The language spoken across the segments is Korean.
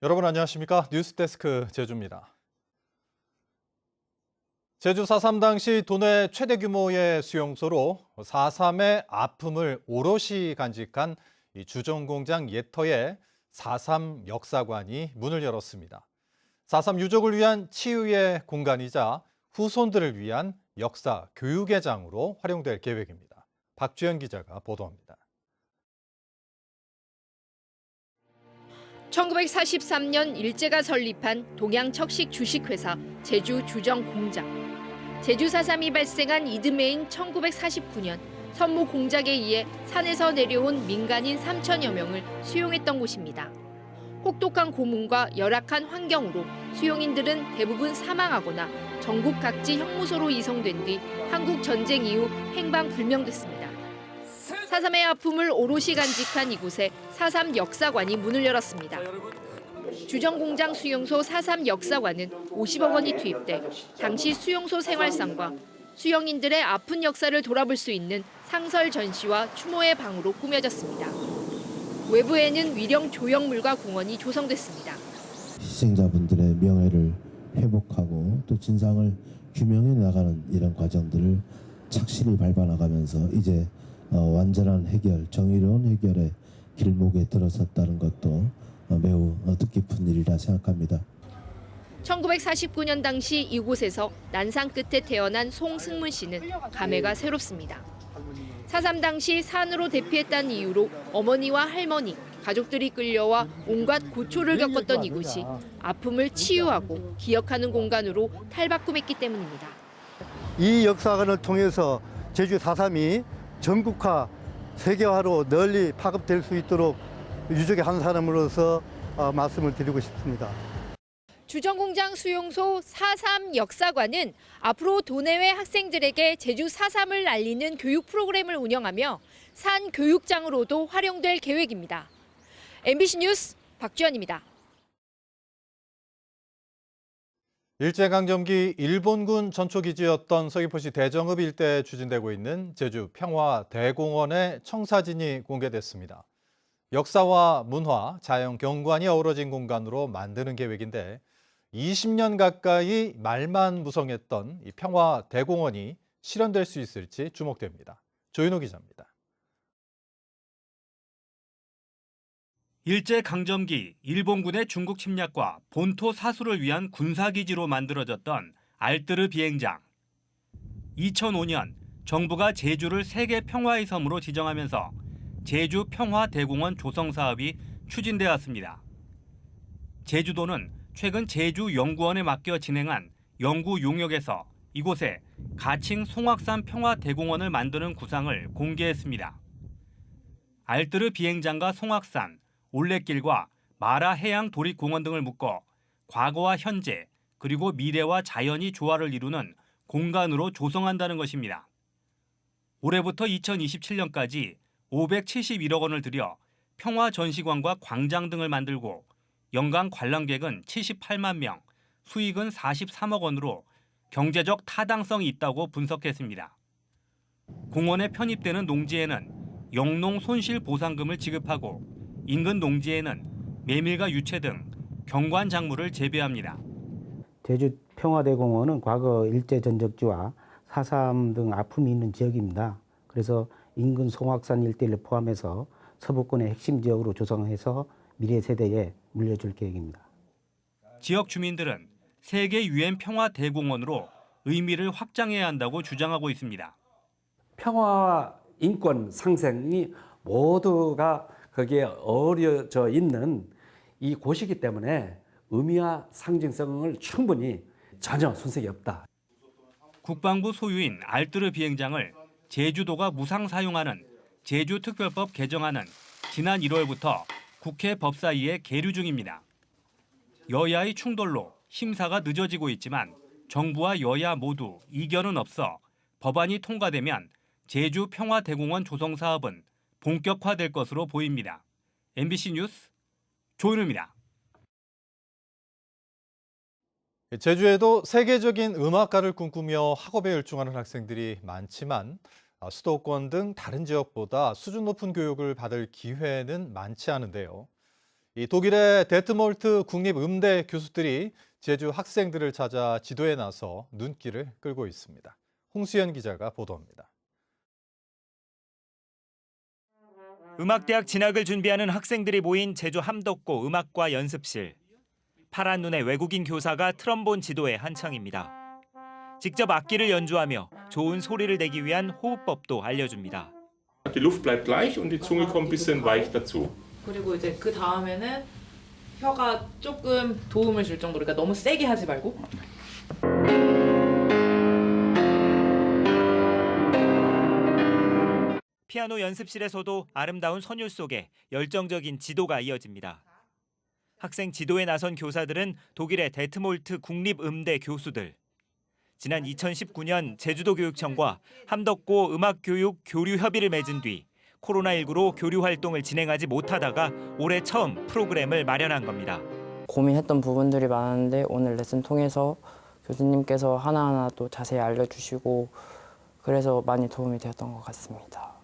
여러분 안녕하십니까? 뉴스데스크 제주입니다. 제주 4.3 당시 도내 최대 규모의 수용소로 4.3의 아픔을 오롯이 간직한 이 주정공장 예터의 4.3 역사관이 문을 열었습니다. 4.3 유족을 위한 치유의 공간이자 후손들을 위한 역사 교육의 장으로 활용될 계획입니다. 박주연 기자가 보도합니다. 1943년 일제가 설립한 동양척식 주식회사 제주 주정공장. 제주 4.3이 발생한 이듬해인 1949년 선모 공작에 의해 산에서 내려온 민간인 3천여 명을 수용했던 곳입니다. 혹독한 고문과 열악한 환경으로 수용인들은 대부분 사망하거나 전국 각지 형무소로 이송된 뒤 한국 전쟁 이후 행방불명됐습니다. 4.3의 아픔을 오롯이 간직한 이곳에 4.3 역사관이 문을 열었습니다. 주정공장 수용소 4.3 역사관은 50억 원이 투입돼 당시 수용소 생활상과 수용인들의 아픈 역사를 돌아볼 수 있는 상설 전시와 추모의 방으로 꾸며졌습니다. 외부에는 위령 조형물과 공원이 조성됐습니다. 희생자분들의 명예를 회복하고 또 진상을 규명해 나가는 이런 과정들을 착실히 밟아나가면서 이제 완전한 해결, 정의로운 해결의 길목에 들어섰다는 것도 매우 뜻깊은 일이라 생각합니다. 1949년 당시 이곳에서 난상 끝에 태어난 송승문 씨는 감회가 새롭습니다. 4.3 당시 산으로 대피했다는 이유로 어머니와 할머니, 가족들이 끌려와 온갖 고초를 겪었던 이곳이 아픔을 치유하고 기억하는 공간으로 탈바꿈했기 때문입니다. 이 역사관을 통해서 제주 4.3이 전국화, 세계화로 널리 파급될 수 있도록 유족의 한 사람으로서 말씀을 드리고 싶습니다. 주정공장 수용소 4.3 역사관은 앞으로 도내외 학생들에게 제주 4.3을 알리는 교육 프로그램을 운영하며 산 교육장으로도 활용될 계획입니다. MBC 뉴스 박주연입니다. 일제강점기 일본군 전초기지였던 서귀포시 대정읍 일대에 추진되고 있는 제주 평화대공원의 청사진이 공개됐습니다. 역사와 문화, 자연 경관이 어우러진 공간으로 만드는 계획인데 20년 가까이 말만 무성했던 이 평화대공원이 실현될 수 있을지 주목됩니다. 조인호 기자입니다. 일제강점기 일본군의 중국 침략과 본토 사수를 위한 군사기지로 만들어졌던 알뜨르 비행장. 2005년 정부가 제주를 세계 평화의 섬으로 지정하면서 제주 평화대공원 조성 사업이 추진되었습니다. 제주도는 최근 제주연구원에 맡겨 진행한 연구 용역에서 이곳에 가칭 송악산 평화대공원을 만드는 구상을 공개했습니다. 알뜨르 비행장과 송악산, 올레길과 마라 해양 도립공원 등을 묶어 과거와 현재 그리고 미래와 자연이 조화를 이루는 공간으로 조성한다는 것입니다. 올해부터 2027년까지 571억 원을 들여 평화전시관과 광장 등을 만들고 연간 관람객은 78만 명, 수익은 43억 원으로 경제적 타당성이 있다고 분석했습니다. 공원에 편입되는 농지에는 영농 손실 보상금을 지급하고 인근 농지에는 메밀과 유채 등 경관 작물을 재배합니다. 제주 평화대공원은 과거 일제전적지와 4.3 등 아픔이 있는 지역입니다. 그래서 인근 송악산 일대를 포함해서 서부권의 핵심 지역으로 조성해서 미래 세대에 물려줄 계획입니다. 지역 주민들은 세계 유엔 평화대공원으로 의미를 확장해야 한다고 주장하고 있습니다. 평화와 인권 상생이 모두가 거기에 어우러져 있는 이 곳이기 때문에 의미와 상징성을 충분히 전혀 손색이 없다. 국방부 소유인 알뜨르 비행장을 제주도가 무상 사용하는 제주특별법 개정안은 지난 1월부터 국회 법사위에 계류 중입니다. 여야의 충돌로 심사가 늦어지고 있지만 정부와 여야 모두 이견은 없어 법안이 통과되면 제주 평화대공원 조성 사업은 본격화될 것으로 보입니다. MBC 뉴스 조인호입니다. 제주에도 세계적인 음악가를 꿈꾸며 학업에 열중하는 학생들이 많지만 수도권 등 다른 지역보다 수준 높은 교육을 받을 기회는 많지 않은데요. 이 독일의 데트몰트 국립음대 교수들이 제주 학생들을 찾아 지도에 나서 눈길을 끌고 있습니다. 홍수연 기자가 보도합니다. 음악대학 진학을 준비하는 학생들이 모인 제주 함덕고 음악과 연습실. 파란 눈의 외국인 교사가 트럼본 지도에 한창입니다. 직접 악기를 연주하며 좋은 소리를 내기 위한 호흡법도 알려줍니다. Die Luft bleibt gleich und die Zunge kommt ein bisschen weich dazu. 그리고 이제 그 다음에는 혀가 조금 도움을 줄 정도로, 그러니까 너무 세게 하지 말고. 피아노 연습실에서도 아름다운 선율 속에 열정적인 지도가 이어집니다. 학생 지도에 나선 교사들은 독일의 데트몰트 국립음대 교수들. 지난 2019년 제주도 교육청과 함덕고 음악교육 교류 협의를 맺은 뒤 코로나19로 교류 활동을 진행하지 못하다가 올해 처음 프로그램을 마련한 겁니다. 고민했던 부분들이 많은데 오늘 레슨 통해서 교수님께서 하나하나 또 자세히 알려주시고 그래서 많이 도움이 되었던 것 같습니다.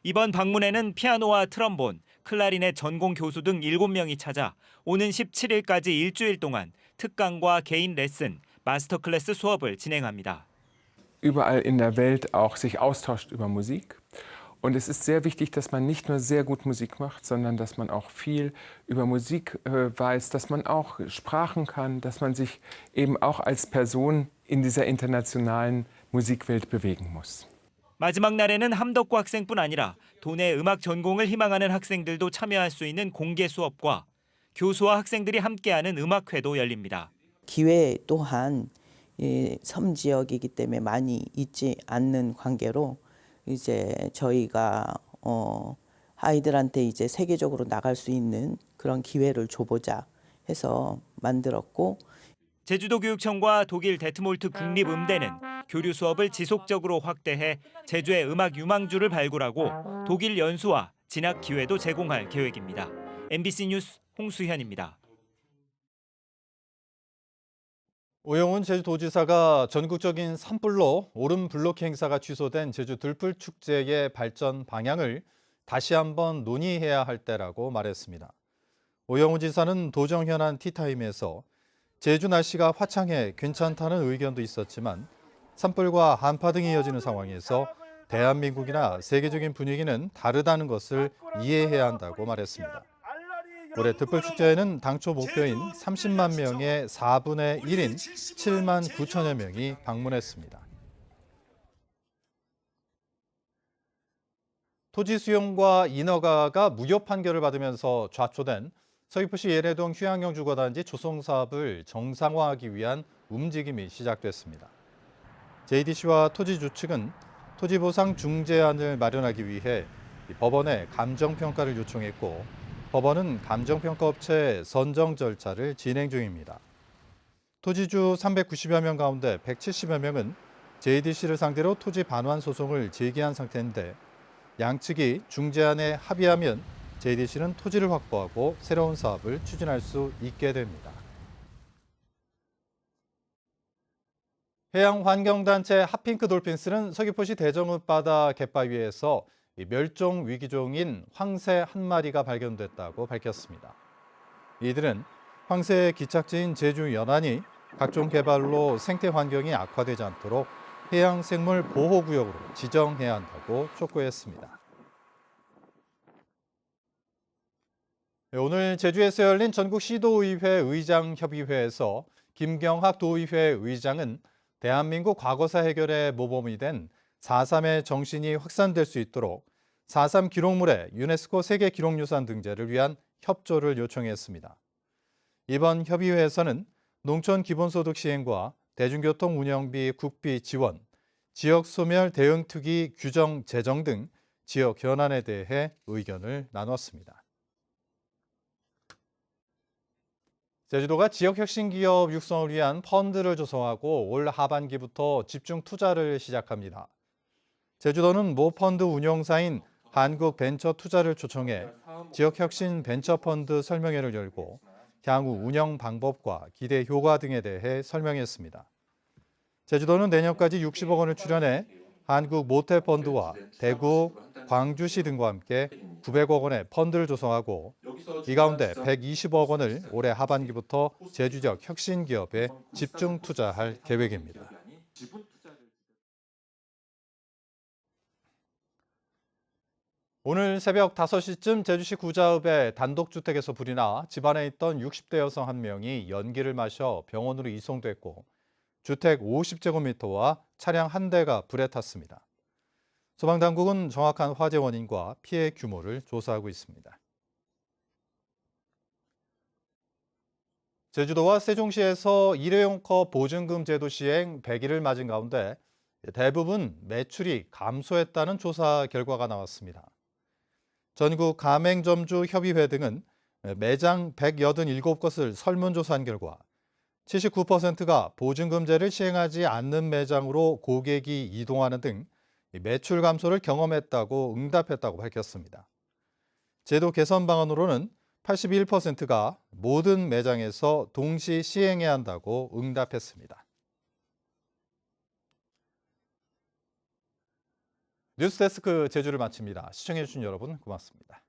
이번 방문에는 피아노와 트럼본, 클라리넷 전공 교수 등 7명이 찾아 오는 17일까지 일주일 동안 특강과 개인 레슨, 마스터 클래스 수업을 진행합니다. Überall in der Welt auch sich austauscht über Musik. Und es ist sehr wichtig, dass man nicht nur sehr gut Musik macht, sondern dass man auch viel über Musik weiß, dass man auch Sprachen kann, dass man sich eben auch als Person in dieser internationalen Musikwelt bewegen muss. 마지막 날에는 함덕고 학생뿐 아니라 도내 음악 전공을 희망하는 학생들도 참여할 수 있는 공개 수업과 교수와 학생들이 함께하는 음악회도 열립니다. 기회 또한 섬 지역이기 때문에 많이 있지 않는 관계로 이제 저희가 아이들한테 이제 세계적으로 나갈 수 있는 그런 기회를 줘보자 해서 만들었고, 제주도 교육청과 독일 데트몰트 국립음대는 교류 수업을 지속적으로 확대해 제주의 음악 유망주를 발굴하고 독일 연수와 진학 기회도 제공할 계획입니다. MBC 뉴스 홍수현입니다. 오영훈 제주도지사가 전국적인 산불로 오름 블로킹 행사가 취소된 제주 들풀 축제의 발전 방향을 다시 한번 논의해야 할 때라고 말했습니다. 오영훈 지사는 도정 현안 티타임에서 제주 날씨가 화창해 괜찮다는 의견도 있었지만 산불과 한파 등이 이어지는 상황에서 대한민국이나 세계적인 분위기는 다르다는 것을 이해해야 한다고 말했습니다. 올해 들풀축제에는 당초 목표인 30만 명의 4분의 1인 7만 9천여 명이 방문했습니다. 토지 수용과 인허가가 무효 판결을 받으면서 좌초된 서귀포시 예래동 휴양용 주거단지 조성 사업을 정상화하기 위한 움직임이 시작됐습니다. JDC와 토지주 측은 토지보상 중재안을 마련하기 위해 법원에 감정평가를 요청했고 법원은 감정평가업체 선정 절차를 진행 중입니다. 토지주 390여 명 가운데 170여 명은 JDC를 상대로 토지 반환 소송을 제기한 상태인데 양측이 중재안에 합의하면 JDC는 토지를 확보하고 새로운 사업을 추진할 수 있게 됩니다. 해양환경단체 핫핑크 돌핀스는 서귀포시 대정읍바다 갯바위에서 멸종 위기종인 황새 한 마리가 발견됐다고 밝혔습니다. 이들은 황새의 기착지인 제주 연안이 각종 개발로 생태 환경이 악화되지 않도록 해양생물 보호구역으로 지정해야 한다고 촉구했습니다. 오늘 제주에서 열린 전국시도의회 의장협의회에서 김경학 도의회 의장은 대한민국 과거사 해결의 모범이 된 4.3의 정신이 확산될 수 있도록 4.3 기록물의 유네스코 세계기록유산 등재를 위한 협조를 요청했습니다. 이번 협의회에서는 농촌 기본소득 시행과 대중교통 운영비 국비 지원, 지역 소멸 대응 투기 규정 제정 등 지역 현안에 대해 의견을 나눴습니다. 제주도가 지역 혁신 기업 육성을 위한 펀드를 조성하고 올 하반기부터 집중 투자를 시작합니다. 제주도는 모 펀드 운용사인 한국벤처투자를 초청해 지역 혁신 벤처펀드 설명회를 열고 향후 운영 방법과 기대 효과 등에 대해 설명했습니다. 제주도는 내년까지 60억 원을 출연해 한국 모태펀드와 대구 광주시 등과 함께 900억 원의 펀드를 조성하고 이 가운데 120억 원을 올해 하반기부터 제주 지역 혁신 기업에 집중 투자할 계획입니다. 오늘 새벽 5시쯤 제주시 구자읍의 단독주택에서 불이 나 집안에 있던 60대 여성 한 명이 연기를 마셔 병원으로 이송됐고 주택 50제곱미터와 차량 한 대가 불에 탔습니다. 소방당국은 정확한 화재 원인과 피해 규모를 조사하고 있습니다. 제주도와 세종시에서 일회용컵 보증금 제도 시행 100일을 맞은 가운데 대부분 매출이 감소했다는 조사 결과가 나왔습니다. 전국 가맹점주 협의회 등은 매장 187곳을 설문조사한 결과 79%가 보증금제를 시행하지 않는 매장으로 고객이 이동하는 등 매출 감소를 경험했다고 응답했다고 밝혔습니다. 제도 개선 방안으로는 81%가 모든 매장에서 동시 시행해야 한다고 응답했습니다. 뉴스데스크 제주를 마칩니다. 시청해주신 여러분 고맙습니다.